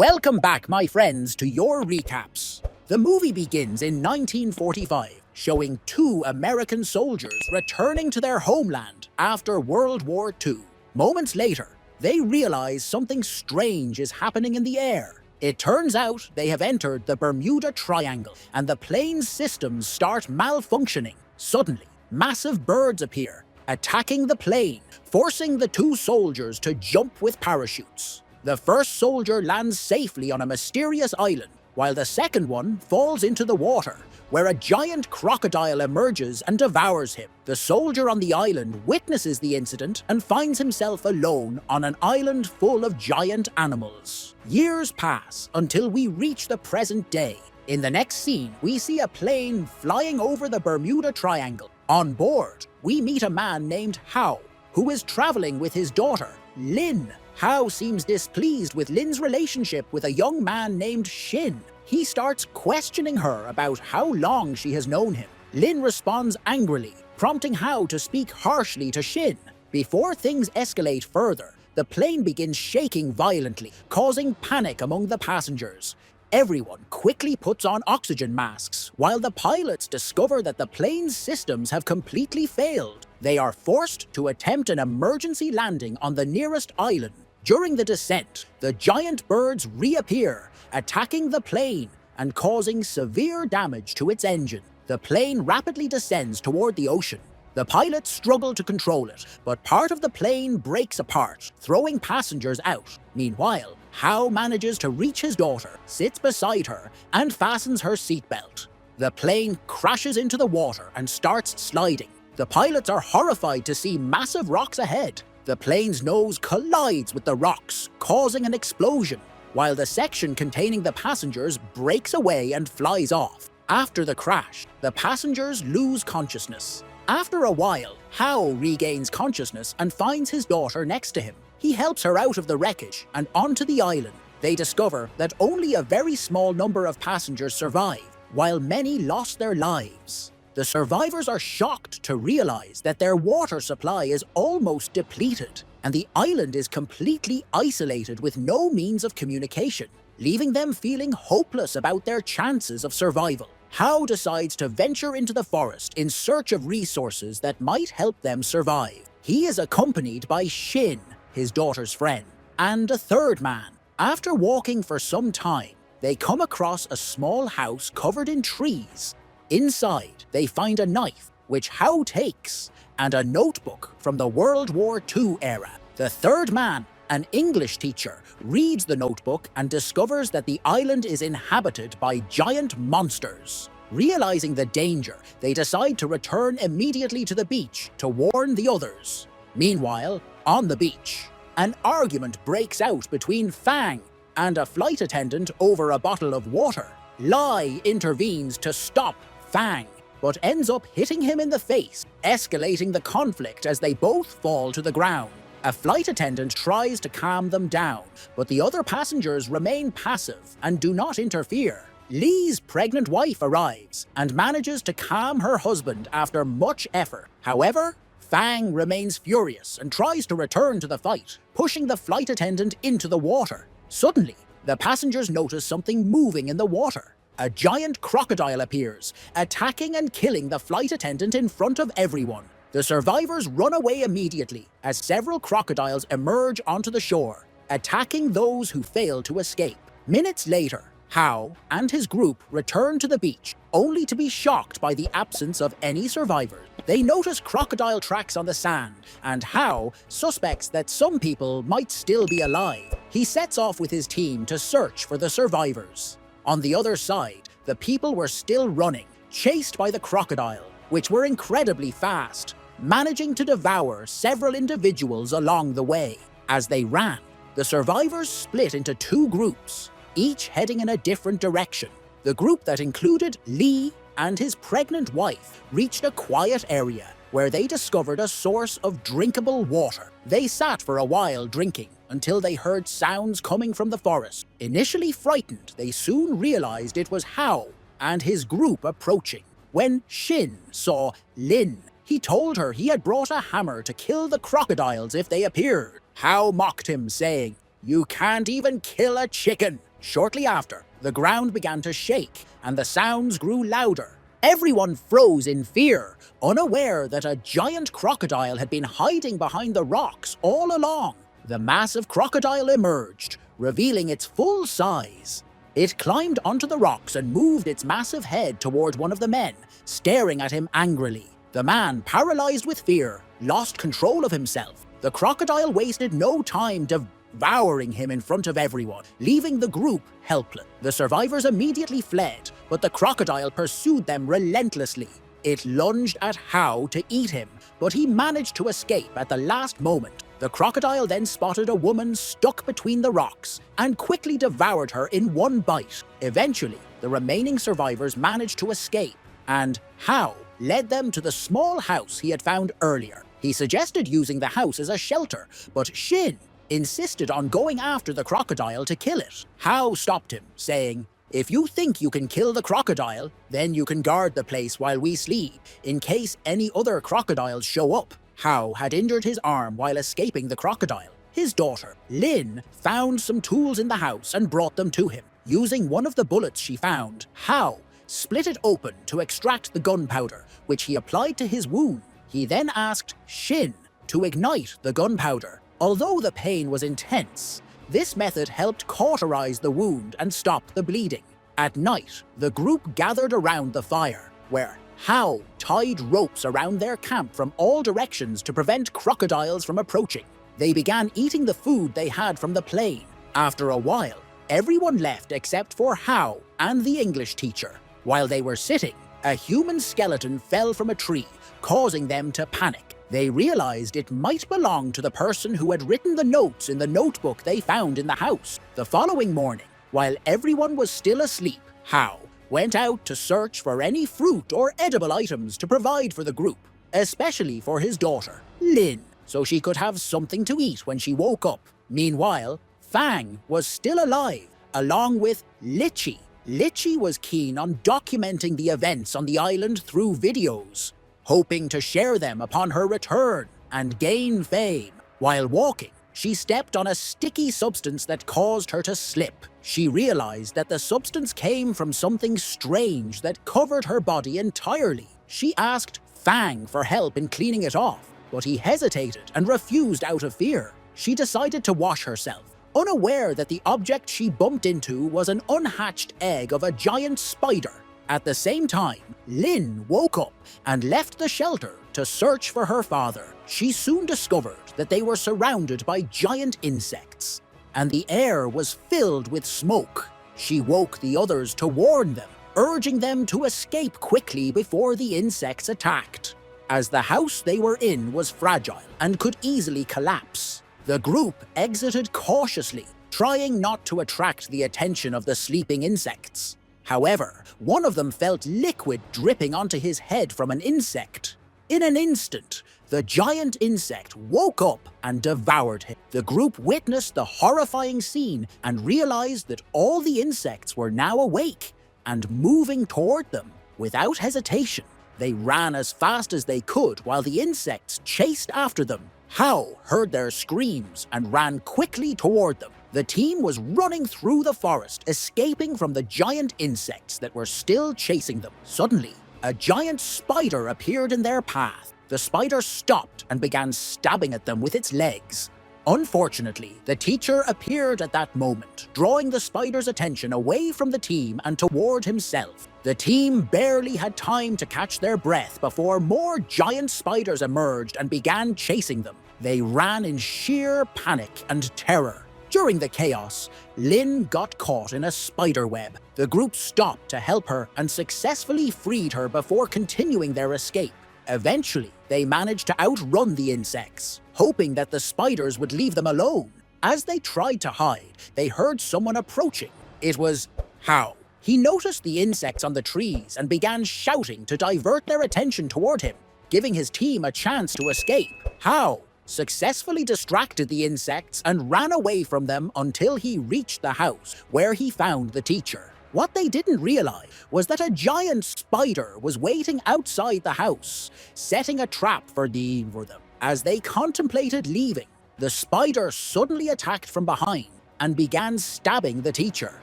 Welcome back, my friends, to your recaps. The movie begins in 1945, showing two American soldiers returning to their homeland after World War II. Moments later, they realize something strange is happening in the air. It turns out they have entered the Bermuda Triangle, and the plane's systems start malfunctioning. Suddenly, massive birds appear, attacking the plane, forcing the two soldiers to jump with parachutes. The first soldier lands safely on a mysterious island, while the second one falls into the water, where a giant crocodile emerges and devours him. The soldier on the island witnesses the incident and finds himself alone on an island full of giant animals. Years pass until we reach the present day. In the next scene, we see a plane flying over the Bermuda Triangle. On board, we meet a man named Hao, who is traveling with his daughter, Lin. Hao seems displeased with Lin's relationship with a young man named Shin. He starts questioning her about how long she has known him. Lin responds angrily, prompting Hao to speak harshly to Shin. Before things escalate further, the plane begins shaking violently, causing panic among the passengers. Everyone quickly puts on oxygen masks, while the pilots discover that the plane's systems have completely failed. They are forced to attempt an emergency landing on the nearest island. During the descent, the giant birds reappear, attacking the plane and causing severe damage to its engine. The plane rapidly descends toward the ocean. The pilots struggle to control it, but part of the plane breaks apart, throwing passengers out. Meanwhile, Hao manages to reach his daughter, sits beside her, and fastens her seatbelt. The plane crashes into the water and starts sliding. The pilots are horrified to see massive rocks ahead. The plane's nose collides with the rocks, causing an explosion, while the section containing the passengers breaks away and flies off. After the crash, the passengers lose consciousness. After a while, Hao regains consciousness and finds his daughter next to him. He helps her out of the wreckage and onto the island. They discover that only a very small number of passengers survive, while many lost their lives. The survivors are shocked to realize that their water supply is almost depleted, and the island is completely isolated with no means of communication, leaving them feeling hopeless about their chances of survival. Hao decides to venture into the forest in search of resources that might help them survive. He is accompanied by Shin, his daughter's friend, and a third man. After walking for some time, they come across a small house covered in trees. Inside, they find a knife, which Hao takes, and a notebook from the World War II era. The third man, an English teacher, reads the notebook and discovers that the island is inhabited by giant monsters. Realizing the danger, they decide to return immediately to the beach to warn the others. Meanwhile, on the beach, an argument breaks out between Fang and a flight attendant over a bottle of water. Lai intervenes to stop Fang, but ends up hitting him in the face, escalating the conflict as they both fall to the ground. A flight attendant tries to calm them down, but the other passengers remain passive and do not interfere. Li's pregnant wife arrives and manages to calm her husband after much effort. However, Fang remains furious and tries to return to the fight, pushing the flight attendant into the water. Suddenly, the passengers notice something moving in the water. A giant crocodile appears, attacking and killing the flight attendant in front of everyone. The survivors run away immediately as several crocodiles emerge onto the shore, attacking those who fail to escape. Minutes later, Hao and his group return to the beach, only to be shocked by the absence of any survivors. They notice crocodile tracks on the sand, and Hao suspects that some people might still be alive. He sets off with his team to search for the survivors. On the other side, the people were still running, chased by the crocodile, which were incredibly fast, managing to devour several individuals along the way. As they ran, the survivors split into two groups, each heading in a different direction. The group that included Li and his pregnant wife reached a quiet area where they discovered a source of drinkable water. They sat for a while drinking until they heard sounds coming from the forest. Initially frightened, they soon realized it was Hao and his group approaching. When Shin saw Lin, he told her he had brought a hammer to kill the crocodiles if they appeared. Hao mocked him, saying, "You can't even kill a chicken." Shortly after, the ground began to shake and the sounds grew louder. Everyone froze in fear, unaware that a giant crocodile had been hiding behind the rocks all along. The massive crocodile emerged, revealing its full size. It climbed onto the rocks and moved its massive head toward one of the men, staring at him angrily. The man, paralyzed with fear, lost control of himself. The crocodile wasted no time devouring him in front of everyone, leaving the group helpless. The survivors immediately fled, but the crocodile pursued them relentlessly. It lunged at Hao to eat him, but he managed to escape at the last moment. The crocodile then spotted a woman stuck between the rocks and quickly devoured her in one bite. Eventually, the remaining survivors managed to escape, and Hao led them to the small house he had found earlier. He suggested using the house as a shelter, but Shin insisted on going after the crocodile to kill it. Hao stopped him, saying, "If you think you can kill the crocodile, then you can guard the place while we sleep, in case any other crocodiles show up." Hao had injured his arm while escaping the crocodile. His daughter, Lin, found some tools in the house and brought them to him. Using one of the bullets she found, Hao split it open to extract the gunpowder, which he applied to his wound. He then asked Shin to ignite the gunpowder. Although the pain was intense, this method helped cauterize the wound and stop the bleeding. At night, the group gathered around the fire, where Hao tied ropes around their camp from all directions to prevent crocodiles from approaching. They began eating the food they had from the plane. After a while, everyone left except for Hao and the English teacher. While they were sitting, a human skeleton fell from a tree, causing them to panic. They realized it might belong to the person who had written the notes in the notebook they found in the house. The following morning, while everyone was still asleep, Hao went out to search for any fruit or edible items to provide for the group, especially for his daughter, Lin, so she could have something to eat when she woke up. Meanwhile, Fang was still alive, along with Lichi. Lichi was keen on documenting the events on the island through videos, hoping to share them upon her return and gain fame. While walking, she stepped on a sticky substance that caused her to slip. She realized that the substance came from something strange that covered her body entirely. She asked Fang for help in cleaning it off, but he hesitated and refused out of fear. She decided to wash herself, unaware that the object she bumped into was an unhatched egg of a giant spider. At the same time, Lin woke up and left the shelter to search for her father. She soon discovered that they were surrounded by giant insects, and the air was filled with smoke. She woke the others to warn them, urging them to escape quickly before the insects attacked. As the house they were in was fragile and could easily collapse, the group exited cautiously, trying not to attract the attention of the sleeping insects. However, one of them felt liquid dripping onto his head from an insect. In an instant, the giant insect woke up and devoured him. The group witnessed the horrifying scene and realized that all the insects were now awake and moving toward them. Without hesitation, they ran as fast as they could while the insects chased after them. Hao heard their screams and ran quickly toward them. The team was running through the forest, escaping from the giant insects that were still chasing them. Suddenly, a giant spider appeared in their path. The spider stopped and began stabbing at them with its legs. Unfortunately, the teacher appeared at that moment, drawing the spider's attention away from the team and toward himself. The team barely had time to catch their breath before more giant spiders emerged and began chasing them. They ran in sheer panic and terror. During the chaos, Lin got caught in a spider web. The group stopped to help her and successfully freed her before continuing their escape. Eventually, they managed to outrun the insects, hoping that the spiders would leave them alone. As they tried to hide, they heard someone approaching. It was Hao. He noticed the insects on the trees and began shouting to divert their attention toward him, giving his team a chance to escape. Hao successfully distracted the insects and ran away from them until he reached the house, where he found the teacher. What they didn't realize was that a giant spider was waiting outside the house, setting a trap for them. As they contemplated leaving, the spider suddenly attacked from behind and began stabbing the teacher.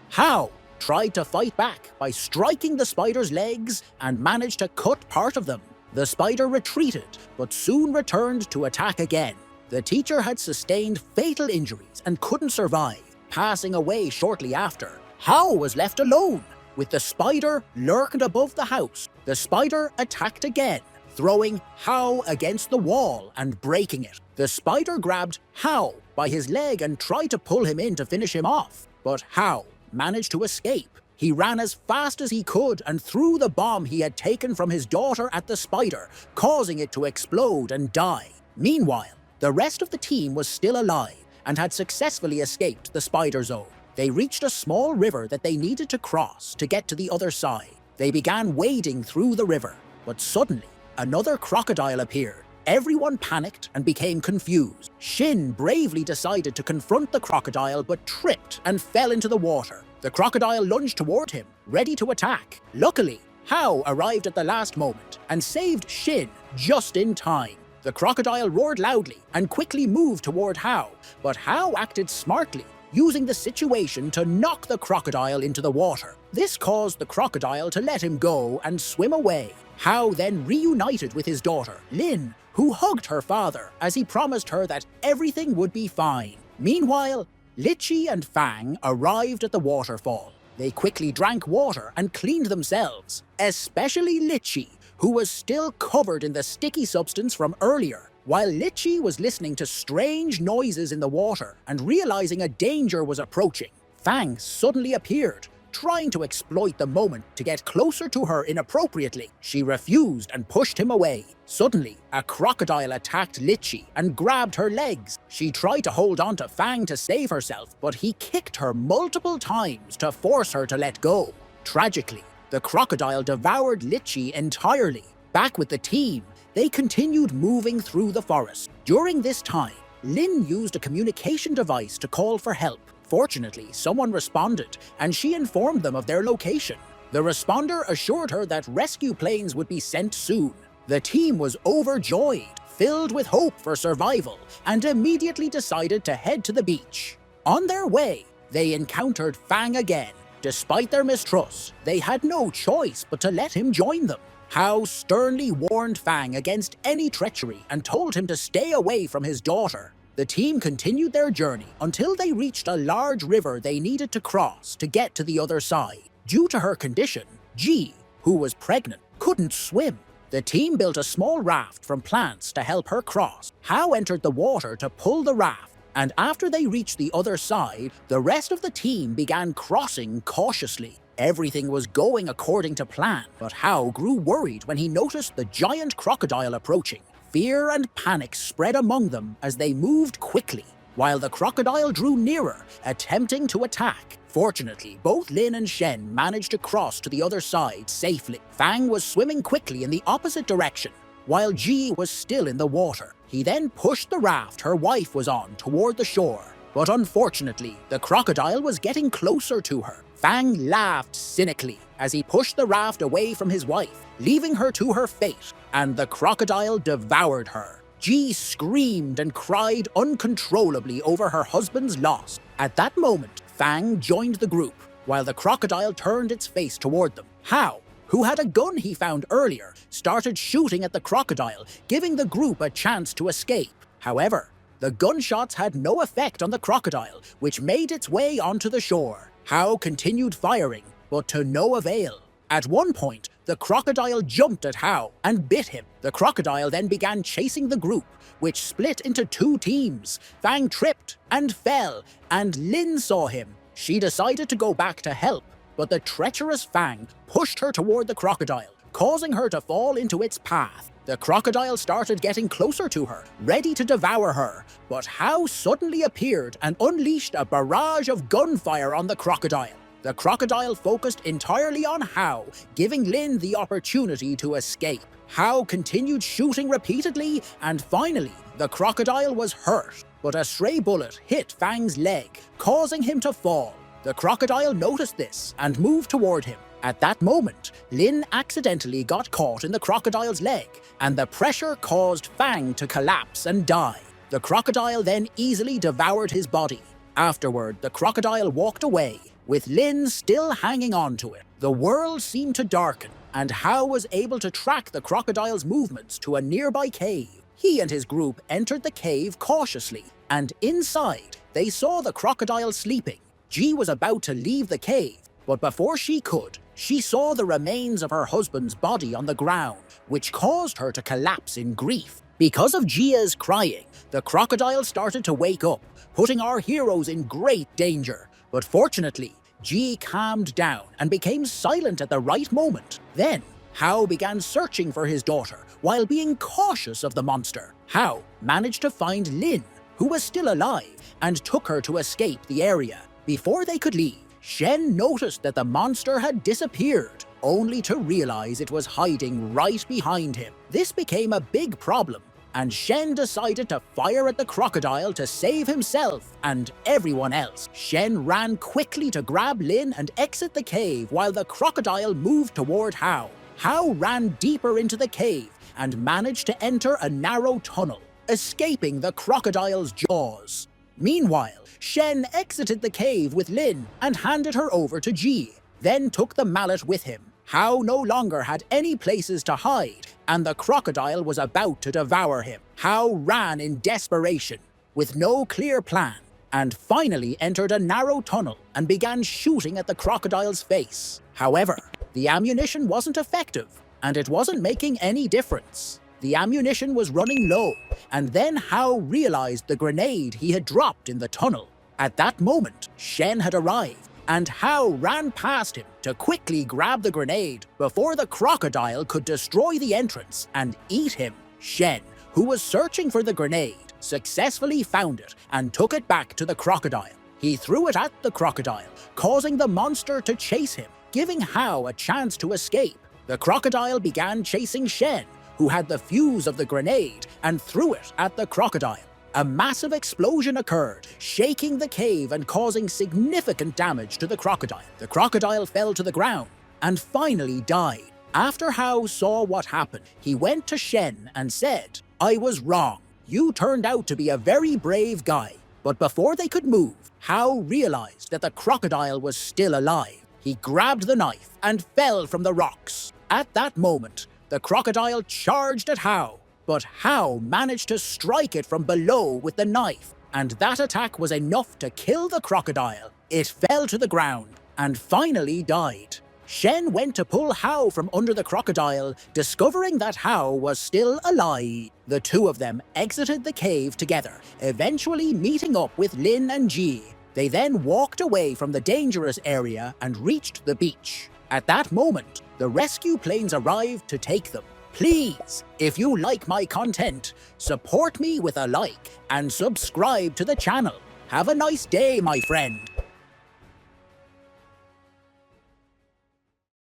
Hao tried to fight back by striking the spider's legs and managed to cut part of them. The spider retreated, but soon returned to attack again. The teacher had sustained fatal injuries and couldn't survive, passing away shortly after. Hao was left alone, with the spider lurking above the house. The spider attacked again, throwing Hao against the wall and breaking it. The spider grabbed Hao by his leg and tried to pull him in to finish him off, but Hao managed to escape. He ran as fast as he could and threw the bomb he had taken from his daughter at the spider, causing it to explode and die. Meanwhile, the rest of the team was still alive and had successfully escaped the spider zone. They reached a small river that they needed to cross to get to the other side. They began wading through the river, but suddenly another crocodile appeared. Everyone panicked and became confused. Shin bravely decided to confront the crocodile but tripped and fell into the water. The crocodile lunged toward him, ready to attack. Luckily, Hao arrived at the last moment and saved Shin just in time. The crocodile roared loudly and quickly moved toward Hao, but Hao acted smartly, using the situation to knock the crocodile into the water. This caused the crocodile to let him go and swim away. Hao then reunited with his daughter, Lin, who hugged her father as he promised her that everything would be fine. Meanwhile, Lichi and Fang arrived at the waterfall. They quickly drank water and cleaned themselves, especially Lichi, who was still covered in the sticky substance from earlier. While Lichi was listening to strange noises in the water and realizing a danger was approaching, Fang suddenly appeared, trying to exploit the moment to get closer to her inappropriately. She refused and pushed him away. Suddenly, a crocodile attacked Lichi and grabbed her legs. She tried to hold on to Fang to save herself, but he kicked her multiple times to force her to let go. Tragically, the crocodile devoured Lichi entirely. Back with the team, they continued moving through the forest. During this time, Lin used a communication device to call for help. Fortunately, someone responded, and she informed them of their location. The responder assured her that rescue planes would be sent soon. The team was overjoyed, filled with hope for survival, and immediately decided to head to the beach. On their way, they encountered Fang again. Despite their mistrust, they had no choice but to let him join them. Hao sternly warned Fang against any treachery and told him to stay away from his daughter. The team continued their journey until they reached a large river they needed to cross to get to the other side. Due to her condition, Ji, who was pregnant, couldn't swim. The team built a small raft from plants to help her cross. Hao entered the water to pull the raft, and after they reached the other side, the rest of the team began crossing cautiously. Everything was going according to plan, but Hao grew worried when he noticed the giant crocodile approaching. Fear and panic spread among them as they moved quickly, while the crocodile drew nearer, attempting to attack. Fortunately, both Lin and Shen managed to cross to the other side safely. Fang was swimming quickly in the opposite direction, while Ji was still in the water. He then pushed the raft her wife was on toward the shore, but unfortunately, the crocodile was getting closer to her. Fang laughed cynically as he pushed the raft away from his wife, leaving her to her fate, and the crocodile devoured her. Ji screamed and cried uncontrollably over her husband's loss. At that moment, Fang joined the group, while the crocodile turned its face toward them. Hao, who had a gun he found earlier, started shooting at the crocodile, giving the group a chance to escape. However, the gunshots had no effect on the crocodile, which made its way onto the shore. Hao continued firing, but to no avail. At one point, the crocodile jumped at Hao and bit him. The crocodile then began chasing the group, which split into two teams. Fang tripped and fell, and Lin saw him. She decided to go back to help, but the treacherous Fang pushed her toward the crocodile, causing her to fall into its path. The crocodile started getting closer to her, ready to devour her, but Hao suddenly appeared and unleashed a barrage of gunfire on the crocodile. The crocodile focused entirely on Hao, giving Lin the opportunity to escape. Hao continued shooting repeatedly, and finally, the crocodile was hurt, but a stray bullet hit Fang's leg, causing him to fall. The crocodile noticed this and moved toward him. At that moment, Lin accidentally got caught in the crocodile's leg, and the pressure caused Fang to collapse and die. The crocodile then easily devoured his body. Afterward, the crocodile walked away, with Lin still hanging on to it. The world seemed to darken, and Hao was able to track the crocodile's movements to a nearby cave. He and his group entered the cave cautiously, and inside, they saw the crocodile sleeping. Ji was about to leave the cave, but before she could, she saw the remains of her husband's body on the ground, which caused her to collapse in grief. Because of Jia's crying, the crocodile started to wake up, putting our heroes in great danger. But fortunately, Ji calmed down and became silent at the right moment. Then, Hao began searching for his daughter while being cautious of the monster. Hao managed to find Lin, who was still alive, and took her to escape the area. Before they could leave, Shen noticed that the monster had disappeared, only to realize it was hiding right behind him. This became a big problem, and Shen decided to fire at the crocodile to save himself and everyone else. Shen ran quickly to grab Lin and exit the cave while the crocodile moved toward Hao. Hao ran deeper into the cave and managed to enter a narrow tunnel, escaping the crocodile's jaws. Meanwhile, Shen exited the cave with Lin and handed her over to Ji, then took the mallet with him. Hao no longer had any places to hide, and the crocodile was about to devour him. Hao ran in desperation, with no clear plan, and finally entered a narrow tunnel and began shooting at the crocodile's face. However, the ammunition wasn't effective, and it wasn't making any difference. The ammunition was running low, and then Hao realized the grenade he had dropped in the tunnel. At that moment, Shen had arrived, and Hao ran past him to quickly grab the grenade before the crocodile could destroy the entrance and eat him. Shen, who was searching for the grenade, successfully found it and took it back to the crocodile. He threw it at the crocodile, causing the monster to chase him, giving Hao a chance to escape. The crocodile began chasing Shen, who had the fuse of the grenade, and threw it at the crocodile. A massive explosion occurred, shaking the cave and causing significant damage to the crocodile. The crocodile fell to the ground and finally died. After Hao saw what happened, he went to Shen and said, "I was wrong. You turned out to be a very brave guy." But before they could move, Hao realized that the crocodile was still alive. He grabbed the knife and fell from the rocks. At that moment, the crocodile charged at Hao, but Hao managed to strike it from below with the knife, and that attack was enough to kill the crocodile. It fell to the ground and finally died. Shen went to pull Hao from under the crocodile, discovering that Hao was still alive. The two of them exited the cave together, eventually meeting up with Lin and Ji. They then walked away from the dangerous area and reached the beach. At that moment, the rescue planes arrived to take them. Please, if you like my content, support me with a like and subscribe to the channel. Have a nice day, my friend.